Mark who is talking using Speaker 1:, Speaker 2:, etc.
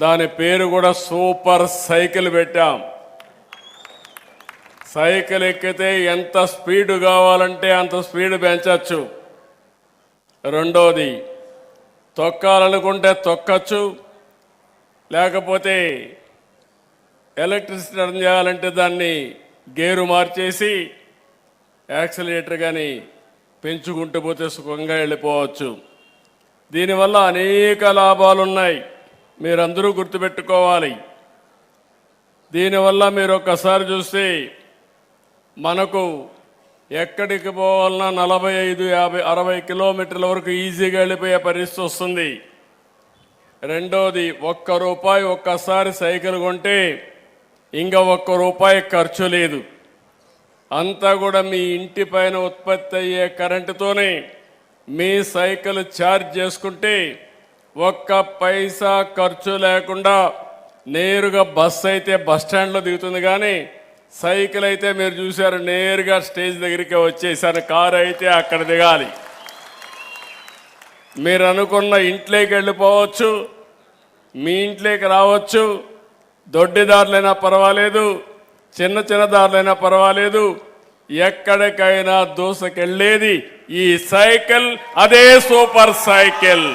Speaker 1: దాని పేరు కూడా సూపర్ సైకిల్ పెట్టాం. సైకిల్ ఎక్కితే ఎంత స్పీడ్ కావాలంటే అంత స్పీడ్ పెంచచ్చు. రెండోది, తొక్కాలనుకుంటే తొక్కచ్చు, లేకపోతే ఎలక్ట్రిసిటీ రన్ చేయాలంటే దాన్ని గేరు మార్చేసి యాక్సిలరేటర్ కానీ పెంచుకుంటూ పోతే సుఖంగా వెళ్ళిపోవచ్చు. దీనివల్ల అనేక లాభాలు ఉన్నాయి, మీరందరూ గుర్తుపెట్టుకోవాలి. దీనివల్ల మీరు ఒక్కసారి చూస్తే మనకు ఎక్కడికి పోవాలన్నా 45, 50, 60 కిలోమీటర్ల వరకు ఈజీగా వెళ్ళిపోయే పరిస్థితి వస్తుంది. రెండోది, ₹1 ఒక్కసారి సైకిల్ కొంటే ఇంకా ₹1 ఖర్చు లేదు. అంతా కూడా మీ ఇంటి పైన ఉత్పత్తి అయ్యే కరెంటుతోనే మీ సైకిల్ ఛార్జ్ చేసుకుంటే ₹1 ఖర్చు లేకుండా నేరుగా బస్సు అయితే బస్ స్టాండ్లో దిగుతుంది, కానీ సైకిల్ అయితే మీరు చూశారు నేరుగా స్టేజ్ దగ్గరికి వచ్చేసారు. కారు అయితే అక్కడ దిగాలి. మీరు అనుకున్న ఇంట్లోకి వెళ్ళిపోవచ్చు, మీ ఇంట్లోకి రావచ్చు. దొడ్డి దారులైనా పర్వాలేదు, చిన్న చిన్న దారులైనా పర్వాలేదు, ఎక్కడికైనా దూసుకెళ్ళేది ఈ సైకిల్. అదే సూపర్ సైకిల్.